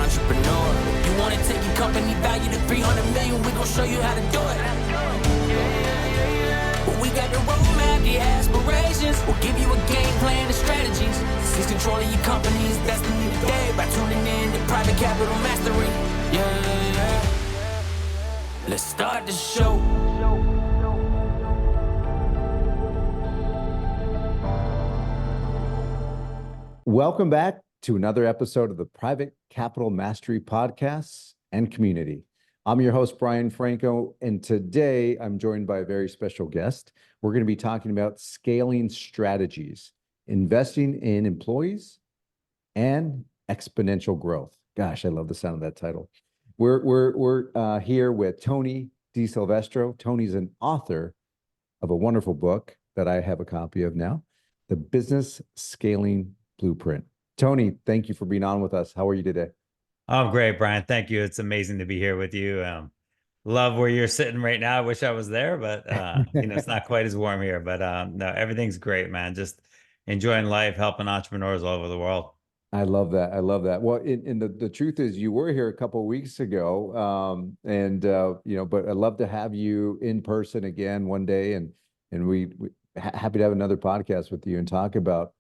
entrepreneur. You want to take your company value to 300 million, we gon' show you how to do it. But we got the roadmap, the aspirations. We'll give you a game plan and strategies. Seize control of your company's destiny today by tuning in to Private Capital Mastery. Yeah. Let's start the show. Welcome back to another episode of the Private Capital Mastery Podcasts and Community. I'm your host, Brian Franco, and today I'm joined by a very special guest. We're going to be talking about scaling strategies, investing in employees, and exponential growth. Gosh, I love the sound of that title. We're here with Tony Disilvestro. Tony's an author of a wonderful book that I have a copy of now, The Business Scaling Blueprint. Tony, thank you for being on with us. How are you today? I'm great, Brian. Thank you. It's amazing to be here with you. Love where you're sitting right now. I wish I was there, but it's not quite as warm here. But no, everything's great, man. Just enjoying life, helping entrepreneurs all over the world. I love that. I love that. Well, the truth is, you were here a couple of weeks ago, but I'd love to have you in person again one day, and we happy to have another podcast with you and talk about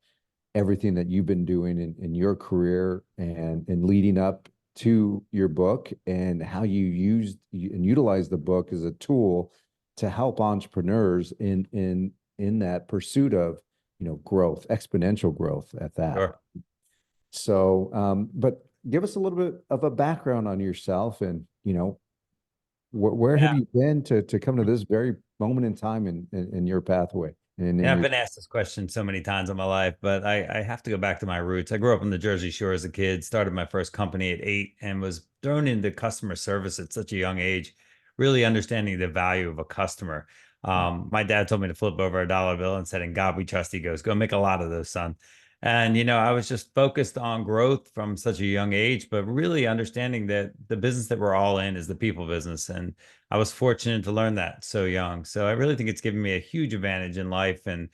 everything that you've been doing in your career and leading up to your book, and how you used and utilize the book as a tool to help entrepreneurs in that pursuit of growth, exponential growth at that. Sure. So, but give us a little bit of a background on yourself, and where have you been to come to this very moment in time in your pathway? I've been asked this question so many times in my life, but I have to go back to my roots. I grew up on the Jersey Shore as a kid, started my first company at 8, and was thrown into customer service at such a young age, really understanding the value of a customer. My dad told me to flip over a dollar bill and said, "In God we trust." He goes, "Go make a lot of those, son." And, I was just focused on growth from such a young age, but really understanding that the business that we're all in is the people business. And I was fortunate to learn that so young. So I really think it's given me a huge advantage in life. And,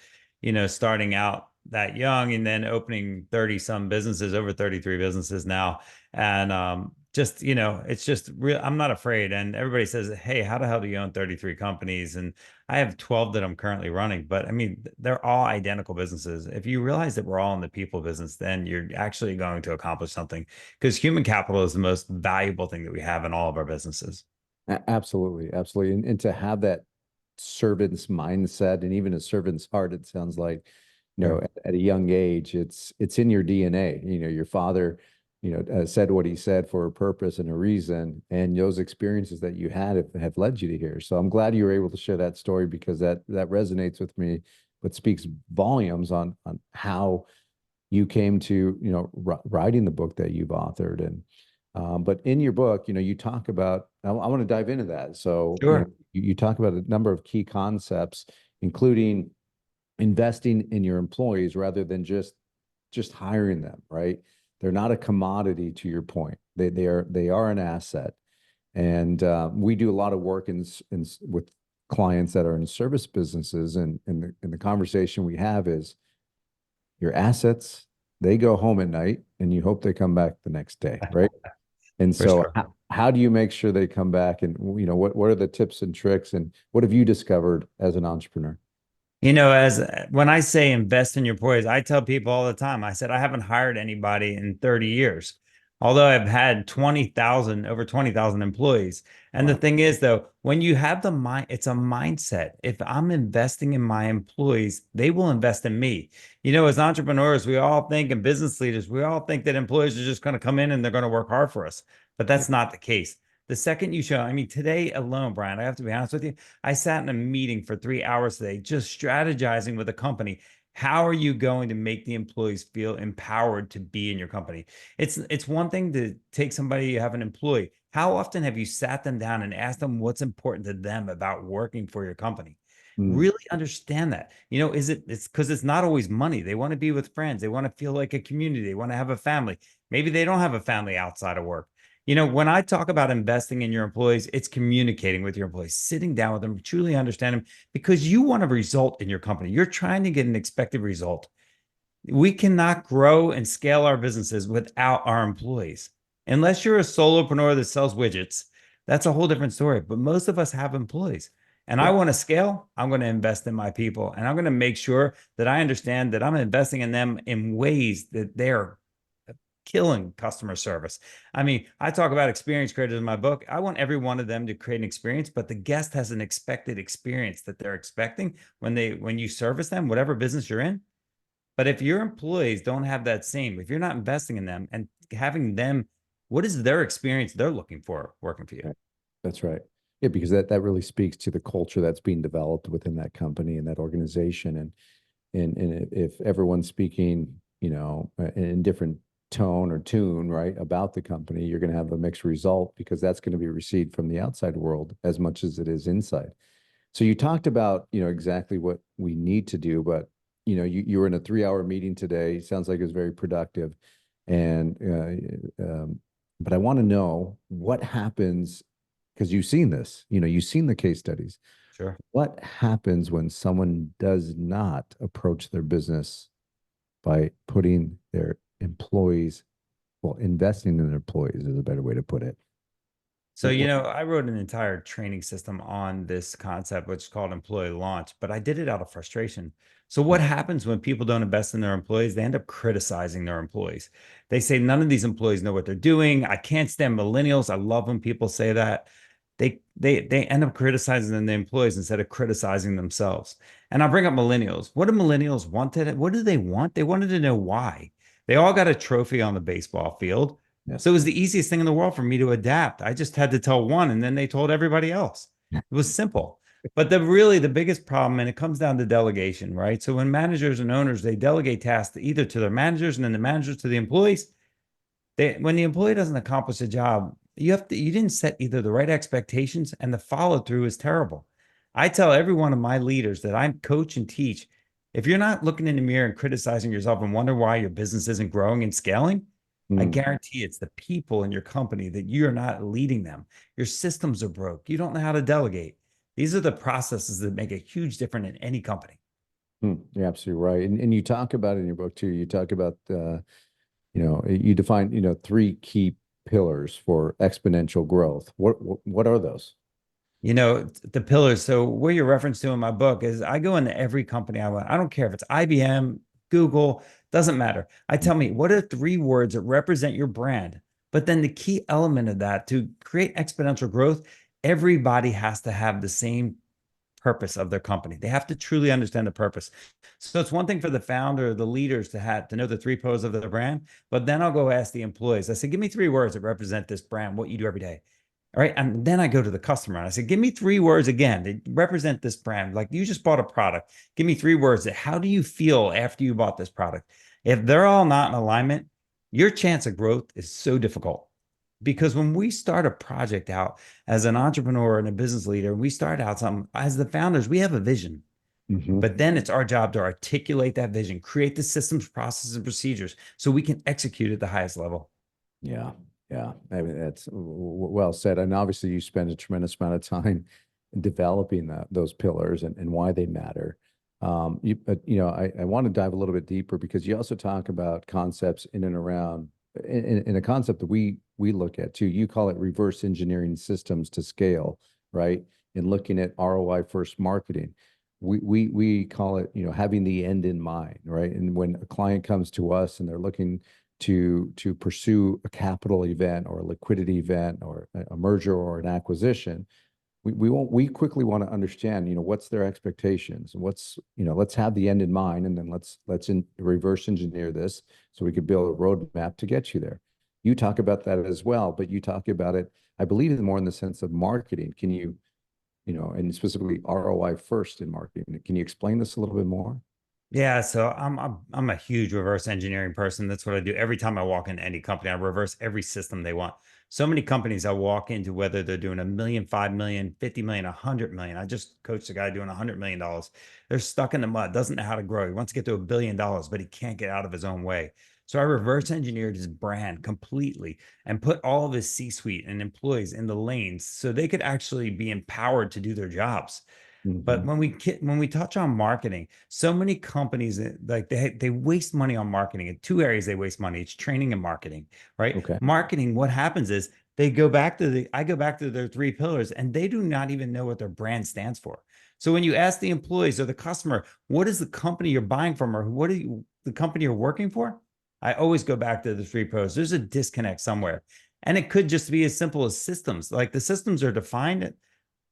starting out that young and then opening 30 some businesses, over 33 businesses now. And it's just real. I'm not afraid. And everybody says, "Hey, how the hell do you own 33 companies?" And I have 12 that I'm currently running, but I mean, they're all identical businesses. If you realize that we're all in the people business, then you're actually going to accomplish something, because human capital is the most valuable thing that we have in all of our businesses. Absolutely. Absolutely. And to have that servant's mindset and even a servant's heart, it sounds like, at a young age, it's in your DNA. Your father, said what he said for a purpose and a reason, and those experiences that you had have led you to here. So I'm glad you were able to share that story, because that resonates with me, but speaks volumes on how you came to, writing the book that you've authored. And but in your book, you talk about, I want to dive into that. So sure. You talk about a number of key concepts, including investing in your employees rather than just hiring them, right? They're not a commodity, to your point. They are an asset. And we do a lot of work with clients that are in service businesses, and the conversation we have is, your assets, they go home at night and you hope they come back the next day, right? And so sure. how do you make sure they come back? And what are the tips and tricks, and what have you discovered as an entrepreneur? When I say invest in your employees, I tell people all the time, I said, I haven't hired anybody in 30 years, although I've had over 20,000 employees. And Wow. The thing is, though, when you have the mind, it's a mindset. If I'm investing in my employees, they will invest in me. As entrepreneurs, we all think, and business leaders, we all think that employees are just going to come in and they're going to work hard for us. But that's not the case. The second you show, today alone, Brian, I have to be honest with you, I sat in a meeting for 3 hours today, just strategizing with a company. How are you going to make the employees feel empowered to be in your company? It's one thing to take somebody, you have an employee. How often have you sat them down and asked them what's important to them about working for your company? Really understand that. It's because it's not always money. They want to be with friends. They want to feel like a community. They want to have a family. Maybe they don't have a family outside of work. When I talk about investing in your employees, it's communicating with your employees, sitting down with them, truly understand them, because you want a result in your company. You're trying to get an expected result. We cannot grow and scale our businesses without our employees. Unless you're a solopreneur that sells widgets, that's a whole different story. But most of us have employees. And I Yeah. want to scale. I'm going to invest in my people. And I'm going to make sure that I understand that I'm investing in them in ways that they're killing customer service. I mean, I talk about experience creators in my book. I want every one of them to create an experience, but the guest has an expected experience that they're expecting when you service them, whatever business you're in. But if your employees don't have that same, if you're not investing in them and having them, what is their experience they're looking for working for you? Right. That's right. Yeah, because that really speaks to the culture that's being developed within that company and that organization. And if everyone's speaking, in different tone or tune, right, about the company, you're going to have a mixed result because that's going to be received from the outside world as much as it is inside. So you talked about, exactly what we need to do, but you were in a 3-hour meeting today. Sounds like it was very productive. And but I want to know what happens because you've seen this, you've seen the case studies. Sure. What happens when someone does not approach their business by putting their employees, well, investing in their employees is a better way to put it. So, I wrote an entire training system on this concept, which is called employee launch, but I did it out of frustration. So, what happens when people don't invest in their employees? They end up criticizing their employees. They say, none of these employees know what they're doing. I can't stand millennials. I love when people say that. They end up criticizing the employees instead of criticizing themselves. And I'll bring up millennials. What do millennials want today? What do they want? They wanted to know why. They all got a trophy on the baseball field. So it Yes. was the easiest thing in the world for me to adapt. I just had to tell one, and then they told everybody else. It was simple. But the biggest problem, and it comes down to delegation, right? So when managers and owners, they delegate tasks either to their managers and then the managers to the employees. When the employee doesn't accomplish a job, you didn't set either the right expectations, and the follow through is terrible. I tell every one of my leaders that I coach and teach, if you're not looking in the mirror and criticizing yourself and wonder why your business isn't growing and scaling, I Mm, guarantee it's the people in your company that you're not leading them. Your systems are broke. You don't know how to delegate. These are the processes that make a huge difference in any company. you're absolutely right. And you talk about it in your book too. You talk about, you define, 3 key pillars for exponential growth. What are those? The pillars. So what you're reference to in my book is I go into every company I want. I don't care if it's IBM, Google, doesn't matter. I tell me, what are 3 words that represent your brand? But then the key element of that to create exponential growth, everybody has to have the same purpose of their company. They have to truly understand the purpose. So it's one thing for the founder, the leaders to know the 3 pillars of their brand, but then I'll go ask the employees. I say, give me 3 words that represent this brand, what you do every day. All right. And then I go to the customer and I say, give me 3 words again that represent this brand. Like you just bought a product. Give me 3 words that how do you feel after you bought this product? If they're all not in alignment, your chance of growth is so difficult. Because when we start a project out as an entrepreneur and a business leader, we start out something as the founders, we have a vision. Mhm. But then it's our job to articulate that vision, create the systems, processes, and procedures so we can execute at the highest level. Yeah, yeah. I mean, that's well said. And obviously, you spend a tremendous amount of time developing those pillars and why they matter. I want to dive a little bit deeper because you also talk about concepts in and around in a concept that we look at too. You call it reverse engineering systems to scale, right? And looking at ROI first marketing. We call it, having the end in mind, right? And when a client comes to us and they're looking to pursue a capital event or a liquidity event or a merger or an acquisition, we quickly want to understand, what's their expectations and let's have the end in mind, and then let's reverse engineer this so we could build a roadmap to get you there. You talk about that as well, but you talk about it, I believe, more in the sense of marketing. Can you, and specifically ROI first in marketing? Can you explain this a little bit more? Yeah, so I'm a huge reverse engineering person. That's what I do every time I walk into any company. I reverse every system they want. So many companies I walk into, whether they're doing 1 million, 5 million, 50 million, 100 million. I just coached a guy doing $100 million. They're stuck in the mud, doesn't know how to grow. He wants to get to $1 billion, but he can't get out of his own way. So I reverse engineered his brand completely and put all of his C-suite and employees in the lanes so they could actually be empowered to do their jobs. But Mhm. when we touch on marketing, so many companies like they waste money on marketing. In two areas they waste money. It's training and marketing, right? Okay. Marketing, what happens is I go back to their three pillars and they do not even know what their brand stands for. So when you ask the employees or the customer, what is the company you're buying from, or the company you're working for? I always go back to the three pillars. There's a disconnect somewhere. And it could just be as simple as systems. Like the systems are defined,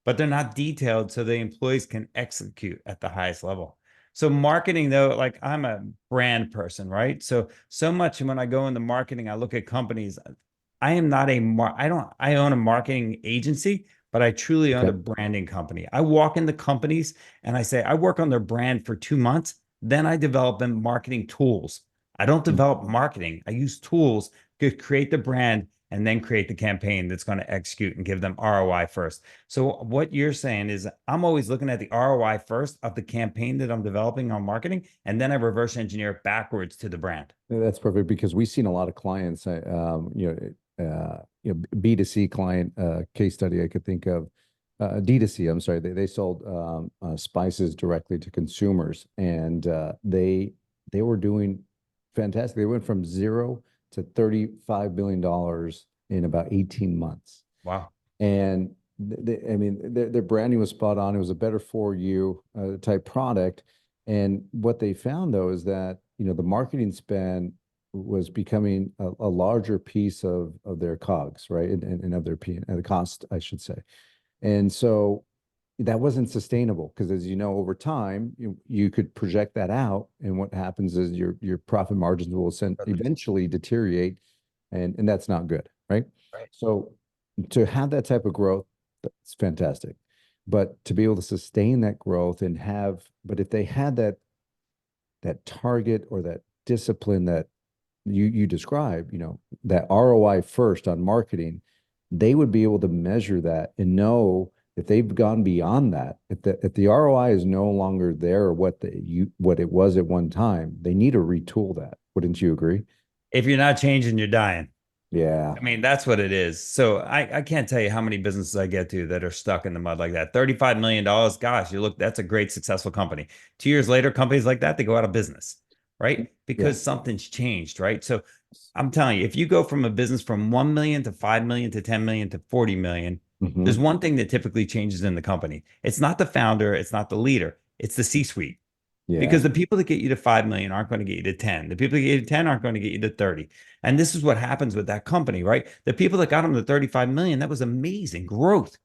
but they're not detailed so the employees can execute at the highest level. So marketing, though, like I'm a brand person, right? So much when I go into marketing, I look at companies. I am not I own a marketing agency, but I truly own Okay. a branding company. I walk into companies and I say, I work on their brand for 2 months. Then I develop them marketing tools. I don't develop marketing. I use tools to create the brand and then create the campaign that's going to execute and give them ROI first. So what you're saying is I'm always looking at the ROI first of the campaign that I'm developing on marketing, and then I reverse engineer it backwards to the brand. That's perfect because we've seen a lot of clients, B2C client case study I could think of, D2C, I'm sorry, they sold spices directly to consumers, and they were doing fantastic. They went from zero to $35 million in about 18 months. Wow. And I mean, their branding was spot on. It was a better for you type product. And what they found though is that, the marketing spend was becoming a larger piece of their COGS, right? And of their the cost, I should say. And so that wasn't sustainable because, as you know, over time, you could project that out. And what happens is your profit margins will eventually deteriorate. And that's not good, right? Right. So to have that type of growth, that's fantastic. But to be able to sustain that growth but if they had that target or that discipline that you describe, that ROI first on marketing, they would be able to measure that and know if they've gone beyond that, if the ROI is no longer there or what it was at one time, they need to retool that. Wouldn't you agree? If you're not changing, you're dying. Yeah. I mean, that's what it is. So I can't tell you how many businesses I get to that are stuck in the mud like that. $35 million. Gosh, that's a great successful company. 2 years later, companies like that, they go out of business, right? Yeah. Because something's changed, right? So I'm telling you, if you go from a business from 1 million to 5 million to 10 million to 40 million, there's Mhm. one thing that typically changes in the company. It's not the founder, it's not the leader, it's the C-suite. Yeah. Because the people that get you to 5 million aren't going to get you to 10. The people that get you to 10 aren't going to get you to 30. And this is what happens with that company, right? The people that got them to 35 million, that was amazing growth.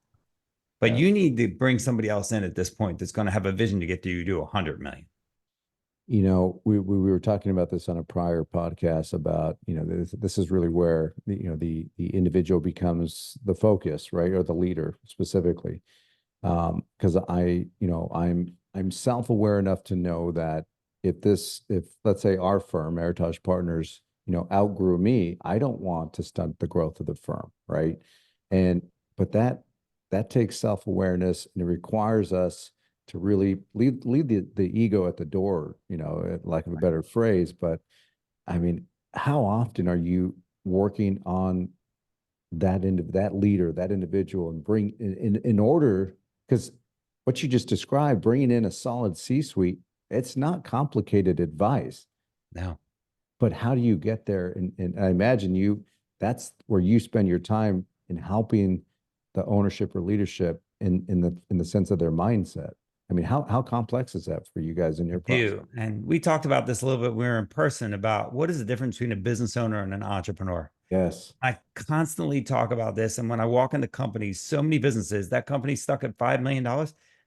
But Yeah. you need to bring somebody else in at this point that's going to have a vision to get you to 100 million. We were talking about this on a prior podcast about, this is really where the individual becomes the focus, right? Or the leader specifically. Because I'm self-aware enough to know that if let's say our firm, Meritage Partners, outgrew me, I don't want to stunt the growth of the firm, right? But that takes self-awareness, and it requires us to really leave the ego at the door, lack of a better phrase. But I mean, how often are you working on that leader, that individual, and bring in order, because what you just described, bringing in a solid C-suite, it's not complicated advice, No. but how do you get there? And I imagine that's where you spend your time in helping the ownership or leadership in the sense of their mindset. I mean, how complex is that for you guys in your process? Do. And we talked about this a little bit when we were in person about what is the difference between a business owner and an entrepreneur. Yes. I constantly talk about this. And when I walk into companies, so many businesses, that company's stuck at $5 million,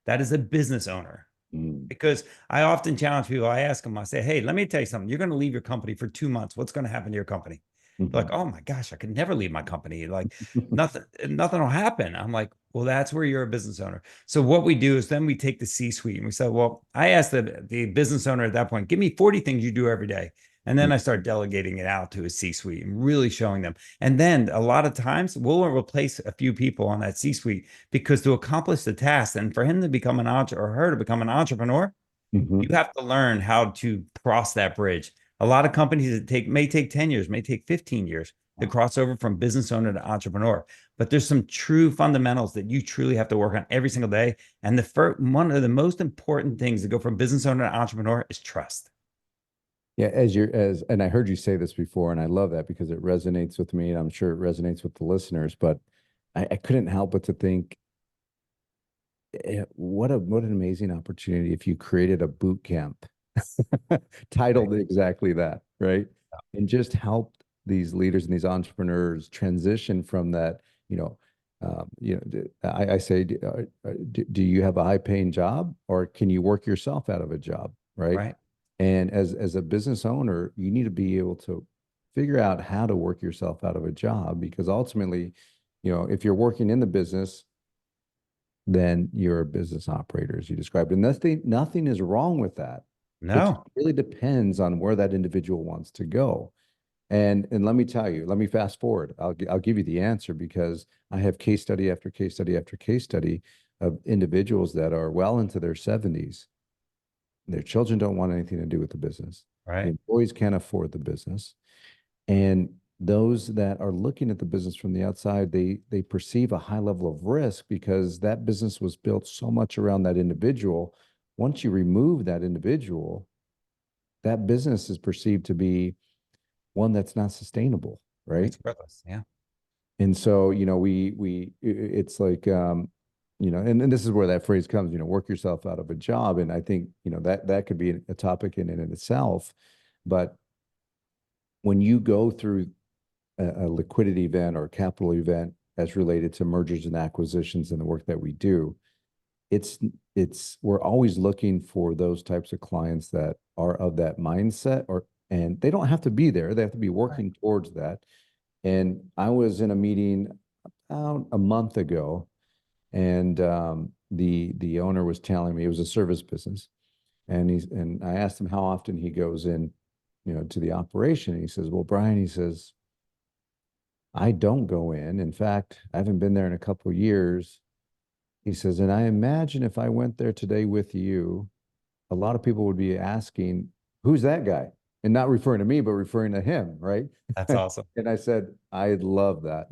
that is a business owner. Mm. Because I often challenge people. I ask them, I say, hey, let me tell you something. You're going to leave your company for 2 months. What's going to happen to your company? They're like, Mhm. oh my gosh, I could never leave my company. Like nothing will happen. I'm like, well, that's where you're a business owner. So what we do is then we take the C-suite and we say, well, I asked the business owner at that point, give me 40 things you do every day. And then I start delegating it out to a C-suite and really showing them. And then a lot of times we'll replace a few people on that C-suite because to accomplish the task and for him to become an entrepreneur or her to become an entrepreneur, you Mhm. have to learn how to cross that bridge. A lot of companies may take 10 years, may take 15 years. the crossover from business owner to entrepreneur. But there's some true fundamentals that you truly have to work on every single day. And one of the most important things to go from business owner to entrepreneur is trust. Yeah, and I heard you say this before, and I love that because it resonates with me, and I'm sure it resonates with the listeners. But I couldn't help but to think, what an amazing opportunity if you created a boot camp titled exactly that, right? And just helped these leaders and these entrepreneurs transition from that, I say, do you have a high-paying job, or can you work yourself out of a job, right? Right. And as a business owner, you need to be able to figure out how to work yourself out of a job, because ultimately, if you're working in the business, then you're a business operator, as you described. And nothing is wrong with that. No. It really depends on where that individual wants to go. And let me tell you, let me fast forward. I'll give you the answer, because I have case study after case study after case study of individuals that are well into their 70s. Their children don't want anything to do with the business. Right. The employees can't afford the business. And those that are looking at the business from the outside, they perceive a high level of risk because that business was built so much around that individual. Once you remove that individual, that business is perceived to be one that's not sustainable, right? It's worthless. Yeah. And so, it's like, and this is where that phrase comes, work yourself out of a job. And I think, that could be a topic in and of itself. But when you go through a liquidity event or a capital event as related to mergers and acquisitions and the work that we do, we're always looking for those types of clients that are of that mindset, and they don't have to be there. They have to be working towards that. And I was in a meeting about a month ago, and the owner was telling me, it was a service business, and I asked him how often he goes in, to the operation. And he says, well, Brian, he says, I don't go in. In fact, I haven't been there in a couple of years. He says, and I imagine if I went there today with you, a lot of people would be asking, who's that guy? And not referring to me, but referring to him, right? That's awesome. And I said, I love that.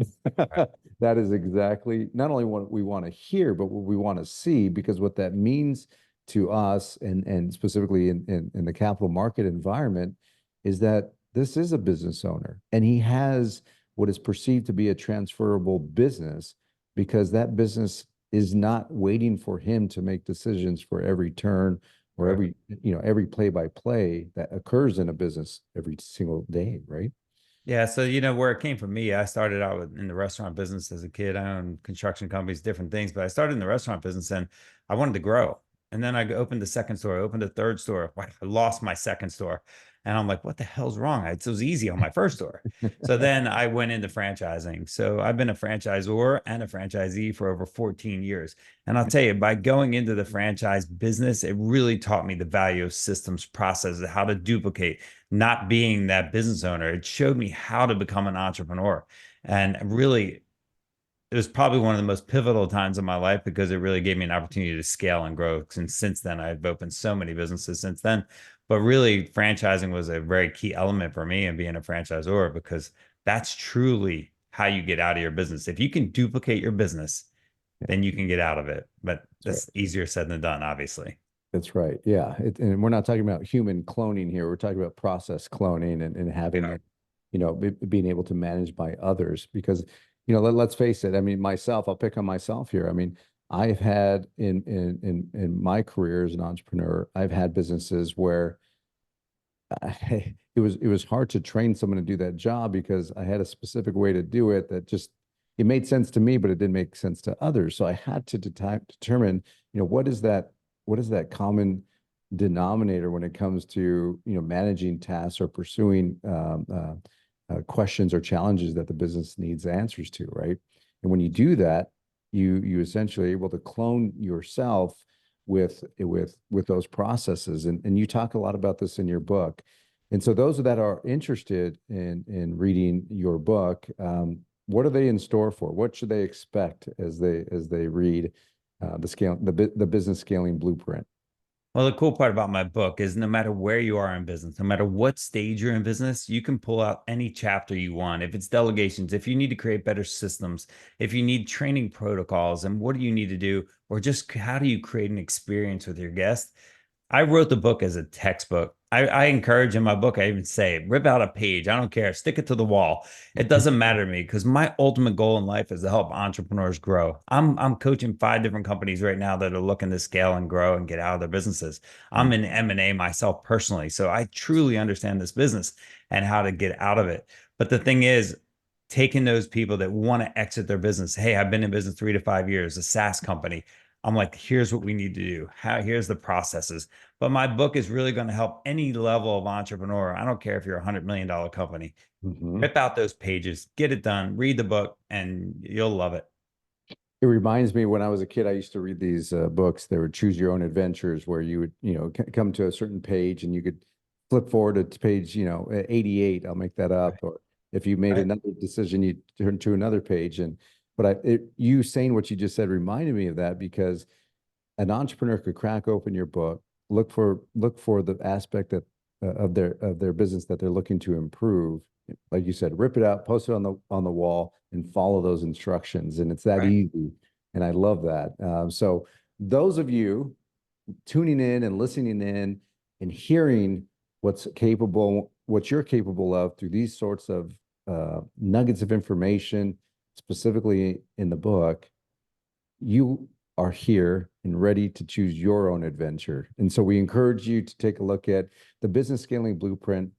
Right. That is exactly not only what we want to hear, but what we want to see, because what that means to us, and specifically in the capital market environment, is that this is a business owner, and he has what is perceived to be a transferable business, because that business is not waiting for him to make decisions for every turn or every play-by-play that occurs in a business every single day, right? Yeah. So, where it came from me, I started out in the restaurant business as a kid. I owned construction companies, different things, but I started in the restaurant business and I wanted to grow. And then I opened the second store, I opened a third store. I lost my second store. And I'm like, what the hell's wrong? It was easy on my first store. So then I went into franchising. So I've been a franchisor and a franchisee for over 14 years. And I'll tell you, by going into the franchise business, it really taught me the value of systems, processes, how to duplicate, not being that business owner. It showed me how to become an entrepreneur. And really, it was probably one of the most pivotal times of my life, because it really gave me an opportunity to scale and grow. And since then, I've opened so many businesses since then. But really, franchising was a very key element for me, and being a franchisor, because that's truly how you get out of your business. If you can duplicate your business, then you can get out of it. But that's easier said than done, obviously. That's right. Yeah. And we're not talking about human cloning here. We're talking about process cloning and having it, being able to manage by others, because, let's face it. I mean, I'll pick on myself here. I mean, I've had in my career as an entrepreneur, I've had businesses where it was hard to train someone to do that job, because I had a specific way to do it that it made sense to me, but it didn't make sense to others. So I had to determine, what is that common denominator when it comes to, managing tasks or pursuing questions or challenges that the business needs answers to, right? And when you do that, you essentially are able to clone yourself with those processes. And you talk a lot about this in your book. And so those that are interested in reading your book, what are they in store for? What should they expect as they read the Business Scaling Blueprint? Well, the cool part about my book is no matter where you are in business, no matter what stage you're in business, you can pull out any chapter you want. If it's delegations, if you need to create better systems, if you need training protocols, and what do you need to do, or just how do you create an experience with your guest? I wrote the book as a textbook. I encourage in my book, I even say, rip out a page. I don't care. Stick it to the wall. It doesn't matter to me because my ultimate goal in life is to help entrepreneurs grow. I'm coaching 5 different companies right now that are looking to scale and grow and get out of their businesses. I'm in M&A myself personally, so I truly understand this business and how to get out of it. But the thing is, taking those people that want to exit their business, hey, I've been in business 3 to 5 years, a SaaS company. I'm like, here's what we need to do. Here's the processes. But my book is really going to help any level of entrepreneur. I don't care if you're a $100 million company. Mhm. Rip out those pages, get it done, read the book, and you'll love it. It reminds me when I was a kid, I used to read these books. They were choose your own adventures, where you would, come to a certain page and you could flip forward to page, 88. I'll make that up. Or if you made Right. another decision, you turn to another page. But you saying what you just said reminded me of that, because an entrepreneur could crack open your book, look for the aspect of their business that they're looking to improve. Like you said, rip it out, post it on the wall, and follow those instructions. And it's that Right. easy. And I love that. So those of you tuning in and listening in and hearing what you're capable of through these sorts of nuggets of information, specifically in the book, you are here and ready to choose your own adventure. And so we encourage you to take a look at the Business Scaling Blueprint.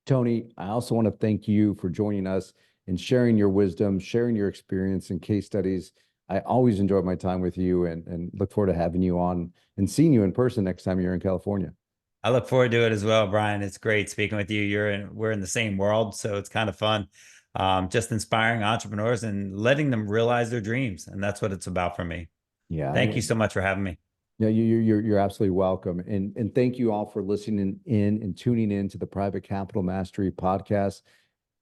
Tony, I also want to thank you for joining us and sharing your wisdom, sharing your experience and case studies. I always enjoy my time with you, and look forward to having you on and seeing you in person next time you're in California. I look forward to it as well, Brian. It's great speaking with you. We're in the same world, so it's kind of fun. Just inspiring entrepreneurs and letting them realize their dreams. And that's what it's about for me. Yeah. Thank you so much for having me. Yeah, you're absolutely welcome. And thank you all for listening in and tuning in to the Private Capital Mastery podcast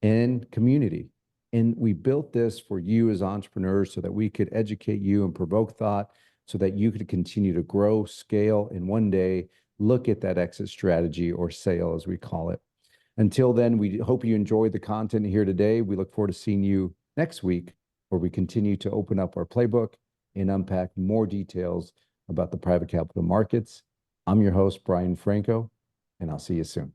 and community. And we built this for you as entrepreneurs so that we could educate you and provoke thought, so that you could continue to grow, scale, and one day look at that exit strategy, or sale, as we call it. Until then, we hope you enjoyed the content here today. We look forward to seeing you next week, where we continue to open up our playbook and unpack more details about the private capital markets. I'm your host, Brian Franco, and I'll see you soon.